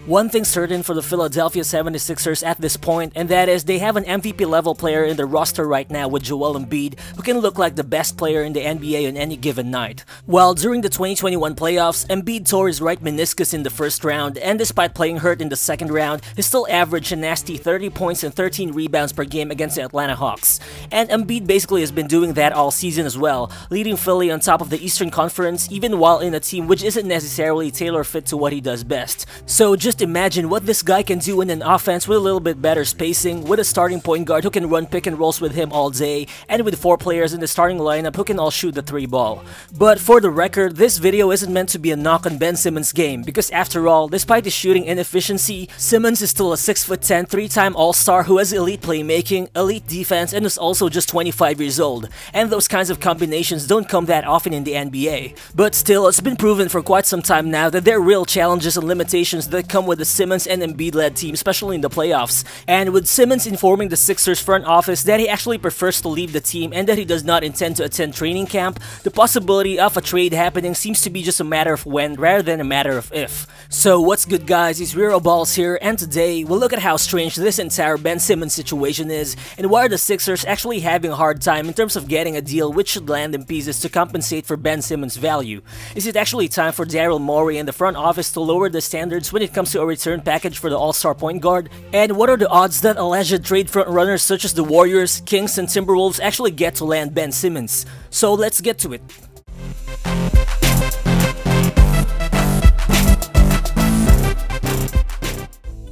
One thing's certain for the Philadelphia 76ers at this point, and that is they have an MVP level player in the roster right now with Joel Embiid, who can look like the best player in the NBA on any given night. While during the 2021 playoffs, Embiid tore his right meniscus in the first round, and despite playing hurt in the second round, he still averaged a nasty 30 points and 13 rebounds per game against the Atlanta Hawks. And Embiid basically has been doing that all season as well, leading Philly on top of the Eastern Conference even while in a team which isn't necessarily tailor-fit to what he does best. So just imagine what this guy can do in an offense with a little bit better spacing, with a starting point guard who can run pick and rolls with him all day, and with 4 players in the starting lineup who can all shoot the 3 ball. But for the record, this video isn't meant to be a knock on Ben Simmons' game, because after all, despite his shooting inefficiency, Simmons is still a 6'10", 3-time All-Star who has elite playmaking, elite defense, and is also just 25 years old. And those kinds of combinations don't come that often in the NBA. But still, it's been proven for quite some time now that there are real challenges and limitations that come with the Simmons and Embiid-led team, especially in the playoffs. And with Simmons informing the Sixers front office that he actually prefers to leave the team and that he does not intend to attend training camp, the possibility of a trade happening seems to be just a matter of when rather than a matter of if. So what's good, guys? It's Real Balls here, and today we'll look at how strange this entire Ben Simmons situation is and why are the Sixers actually having a hard time in terms of getting a deal which should land in pieces to compensate for Ben Simmons' value. Is it actually time for Daryl Morey and the front office to lower the standards when it comes to a return package for the All-Star point guard? And what are the odds that alleged trade frontrunners such as the Warriors, Kings, and Timberwolves actually get to land Ben Simmons? So let's get to it.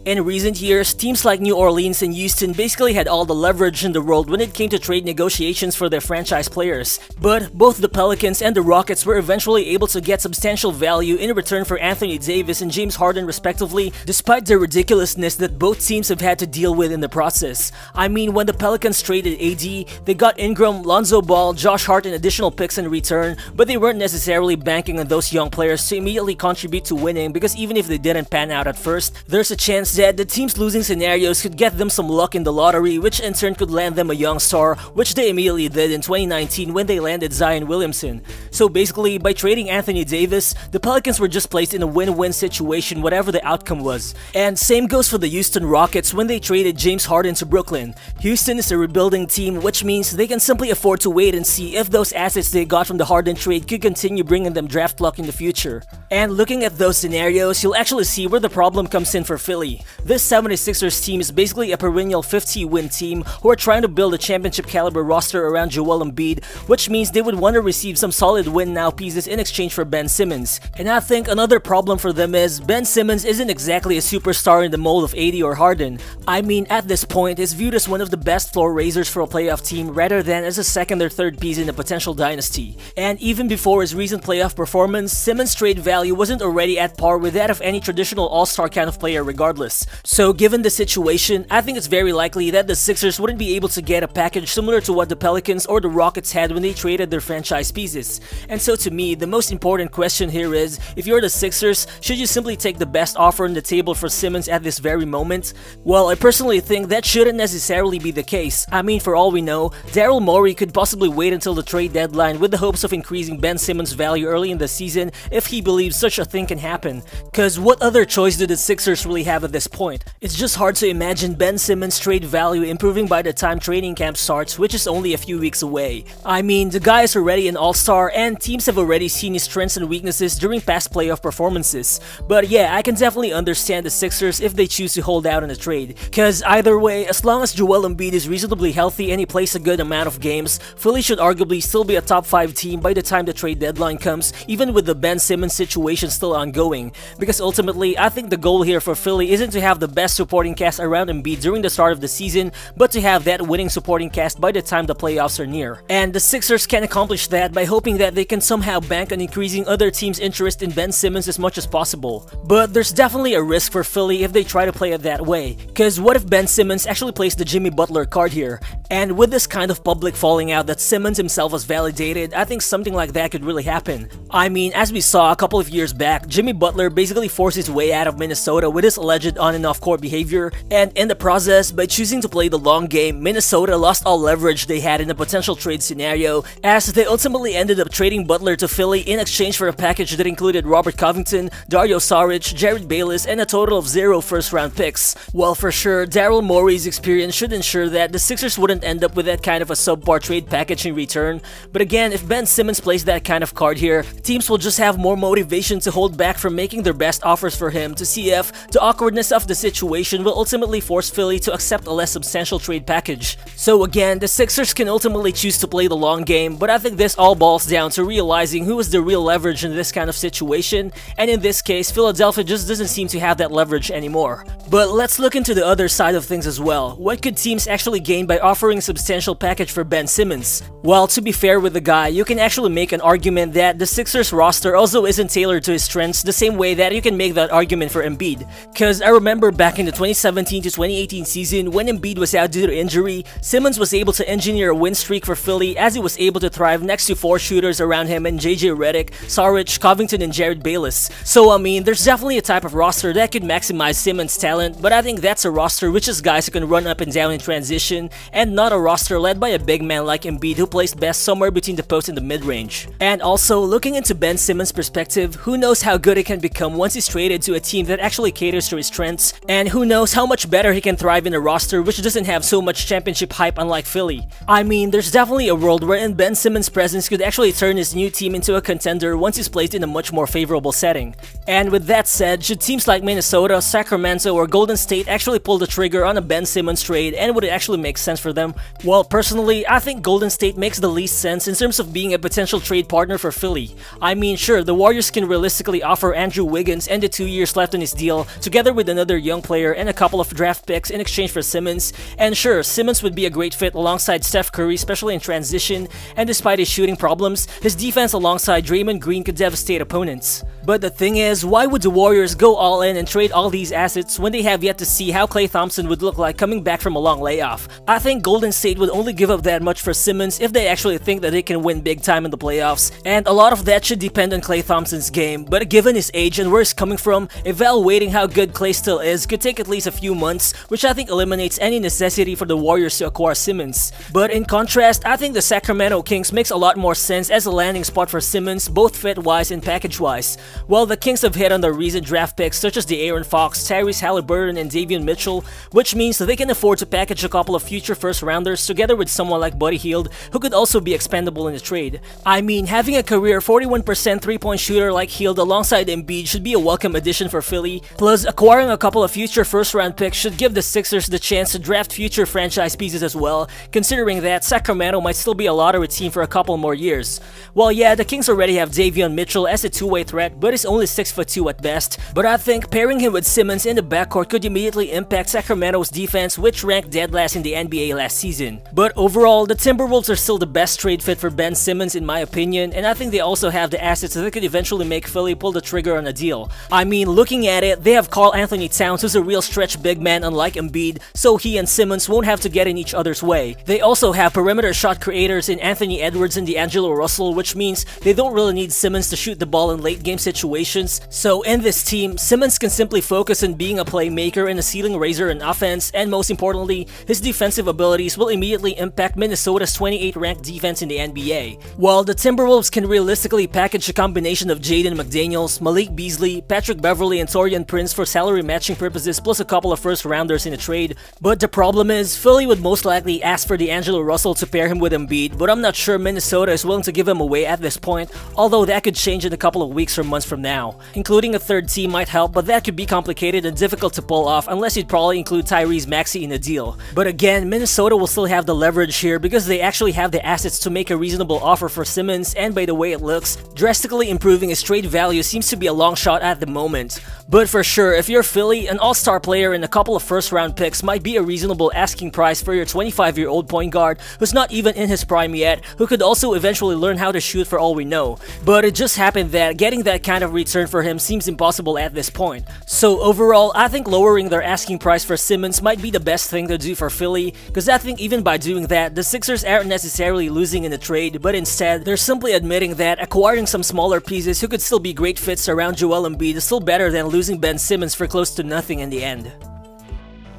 In recent years, teams like New Orleans and Houston basically had all the leverage in the world when it came to trade negotiations for their franchise players. But both the Pelicans and the Rockets were eventually able to get substantial value in return for Anthony Davis and James Harden respectively, despite the ridiculousness that both teams have had to deal with in the process. I mean, when the Pelicans traded AD, they got Ingram, Lonzo Ball, Josh Hart and additional picks in return, but they weren't necessarily banking on those young players to immediately contribute to winning, because even if they didn't pan out at first, there's a chance that the team's losing scenarios could get them some luck in the lottery, which in turn could land them a young star, which they immediately did in 2019 when they landed Zion Williamson. So basically, by trading Anthony Davis, the Pelicans were just placed in a win-win situation whatever the outcome was. And same goes for the Houston Rockets when they traded James Harden to Brooklyn. Houston is a rebuilding team, which means they can simply afford to wait and see if those assets they got from the Harden trade could continue bringing them draft luck in the future. And looking at those scenarios, you'll actually see where the problem comes in for Philly. This 76ers team is basically a perennial 50-win team who are trying to build a championship caliber roster around Joel Embiid, which means they would want to receive some solid win-now pieces in exchange for Ben Simmons. And I think another problem for them is Ben Simmons isn't exactly a superstar in the mold of AD or Harden. I mean, at this point, he's viewed as one of the best floor raisers for a playoff team rather than as a second or third piece in a potential dynasty. And even before his recent playoff performance, Simmons' trade value wasn't already at par with that of any traditional all-star kind of player regardless. So given the situation, I think it's very likely that the Sixers wouldn't be able to get a package similar to what the Pelicans or the Rockets had when they traded their franchise pieces. And so to me, the most important question here is, if you're the Sixers, should you simply take the best offer on the table for Simmons at this very moment? Well, I personally think that shouldn't necessarily be the case. I mean, for all we know, Daryl Morey could possibly wait until the trade deadline with the hopes of increasing Ben Simmons' value early in the season if he believes such a thing can happen. Cause what other choice do the Sixers really have at this point? It's just hard to imagine Ben Simmons' trade value improving by the time training camp starts, which is only a few weeks away. I mean, the guy is already an all-star and teams have already seen his strengths and weaknesses during past playoff performances. But yeah, I can definitely understand the Sixers if they choose to hold out on a trade. Cause either way, as long as Joel Embiid is reasonably healthy and he plays a good amount of games, Philly should arguably still be a top 5 team by the time the trade deadline comes, even with the Ben Simmons situation still ongoing. Because ultimately, I think the goal here for Philly isn't to have the best supporting cast around Embiid during the start of the season, but to have that winning supporting cast by the time the playoffs are near. And the Sixers can accomplish that by hoping that they can somehow bank on increasing other teams' interest in Ben Simmons as much as possible. But there's definitely a risk for Philly if they try to play it that way, cause what if Ben Simmons actually plays the Jimmy Butler card here? And with this kind of public falling out that Simmons himself was validated, I think something like that could really happen. I mean, as we saw a couple of years back, Jimmy Butler basically forced his way out of Minnesota with his alleged on and off court behavior, and in the process, by choosing to play the long game, Minnesota lost all leverage they had in a potential trade scenario, as they ultimately ended up trading Butler to Philly in exchange for a package that included Robert Covington, Dario Saric, Jared Bayless, and a total of 0 first-round picks. Well, for sure, Daryl Morey's experience should ensure that the Sixers wouldn't end up with that kind of a subpar trade package in return, but again, if Ben Simmons plays that kind of card here, teams will just have more motivation to hold back from making their best offers for him to see if the awkwardness of the situation will ultimately force Philly to accept a less substantial trade package. So again, the Sixers can ultimately choose to play the long game, but I think this all boils down to realizing who is the real leverage in this kind of situation, and in this case, Philadelphia just doesn't seem to have that leverage anymore. But let's look into the other side of things as well. What could teams actually gain by offering a substantial package for Ben Simmons? Well, to be fair with the guy, you can actually make an argument that the Sixers roster also isn't tailored to his strengths the same way that you can make that argument for Embiid. Cause I remember back in the 2017 to 2018 season when Embiid was out due to injury, Simmons was able to engineer a win streak for Philly as he was able to thrive next to 4 shooters around him in JJ Redick, Saric, Covington, and Jared Bayless. So I mean, there's definitely a type of roster that could maximize Simmons' talent, but I think that's a roster which is guys who can run up and down in transition, and not a roster led by a big man like Embiid who plays best somewhere between the post and the mid-range. And also, looking into Ben Simmons' perspective, who knows how good he can become once he's traded to a team that actually caters to his strengths, and who knows how much better he can thrive in a roster which doesn't have so much championship hype unlike Philly. I mean, there's definitely a world wherein Ben Simmons' presence could actually turn his new team into a contender once he's placed in a much more favorable setting. And with that said, should teams like Minnesota, Sacramento, or Golden State actually pull the trigger on a Ben Simmons trade, and would it actually make sense for them? Well, personally, I think Golden State makes the least sense in terms of being a potential trade partner for Philly. I mean, sure, the Warriors can realistically offer Andrew Wiggins and the 2 years left on his deal, together with another young player and a couple of draft picks in exchange for Simmons, and sure, Simmons would be a great fit alongside Steph Curry, especially in transition, and despite his shooting problems, his defense alongside Draymond Green could devastate opponents. But the thing is, why would the Warriors go all in and trade all these assets when they have yet to see how Klay Thompson would look like coming back from a long layoff? I think Golden State would only give up that much for Simmons if they actually think that they can win big time in the playoffs, and a lot of that should depend on Klay Thompson's game, but given his age and where he's coming from, evaluating how good Klay still is could take at least a few months, which I think eliminates any necessity for the Warriors to acquire Simmons. But in contrast, I think the Sacramento Kings makes a lot more sense as a landing spot for Simmons, both fit-wise and package-wise. While the Kings have hit on their recent draft picks such as De'Aaron Fox, Tyrese Haliburton, and Davion Mitchell, which means that they can afford to package a couple of future first-rounders together with someone like Buddy Hield, who could also be expendable in the trade. I mean, having a career 41% three-point shooter like Hield alongside Embiid should be a welcome addition for Philly, plus acquiring a couple of future first-round picks should give the Sixers the chance to draft future franchise pieces as well, considering that Sacramento might still be a lottery team for a couple more years. Well, yeah, the Kings already have Davion Mitchell as a two-way threat, but he's only 6'2" at best, but I think pairing him with Simmons in the backcourt could immediately impact Sacramento's defense, which ranked dead last in the NBA last season. But overall, the Timberwolves are still the best trade fit for Ben Simmons in my opinion, and I think they also have the assets that could eventually make Philly pull the trigger on a deal. I mean, looking at it, they have Karl Anthony Towns, who's a real stretch big man unlike Embiid, so he and Simmons won't have to get in each other's way. They also have perimeter shot creators in Anthony Edwards and D'Angelo Russell, which means they don't really need Simmons to shoot the ball in late game situations. So in this team, Simmons can simply focus on being a playmaker and a ceiling raiser in offense, and most importantly, his defensive abilities will immediately impact Minnesota's 28th ranked defense in the NBA. While the Timberwolves can realistically package a combination of Jaden McDaniels, Malik Beasley, Patrick Beverley, and Taurean Prince for salary matching purposes plus a couple of first rounders in a trade. But the problem is, Philly would most likely ask for D'Angelo Russell to pair him with Embiid, but I'm not sure Minnesota is willing to give him away at this point, although that could change in a couple of weeks or months from now. Including a third team might help, but that could be complicated and difficult to pull off unless you'd probably include Tyrese Maxey in the deal. But again, Minnesota will still have the leverage here because they actually have the assets to make a reasonable offer for Simmons, and by the way it looks, drastically improving his trade value seems to be a long shot at the moment. But for sure, if you're Philly, an all-star player and a couple of first-round picks might be a reasonable asking price for your 25-year-old point guard who's not even in his prime yet, who could also eventually learn how to shoot for all we know. But it just happened that getting that kind of return for him seems impossible at this point. So overall, I think lowering their asking price for Simmons might be the best thing to do for Philly, because I think even by doing that, the Sixers aren't necessarily losing in the trade, but instead, they're simply admitting that acquiring some smaller pieces who could still be great fits around Joel Embiid is still better than losing Ben Simmons for close to nothing in the end.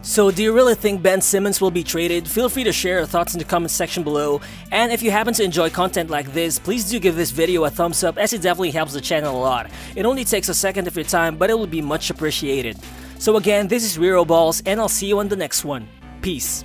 So do you really think Ben Simmons will be traded? Feel free to share your thoughts in the comment section below, and if you happen to enjoy content like this, please do give this video a thumbs up as it definitely helps the channel a lot. It only takes a second of your time, but it will be much appreciated. So again, this is Rero Balls, and I'll see you on the next one. Peace.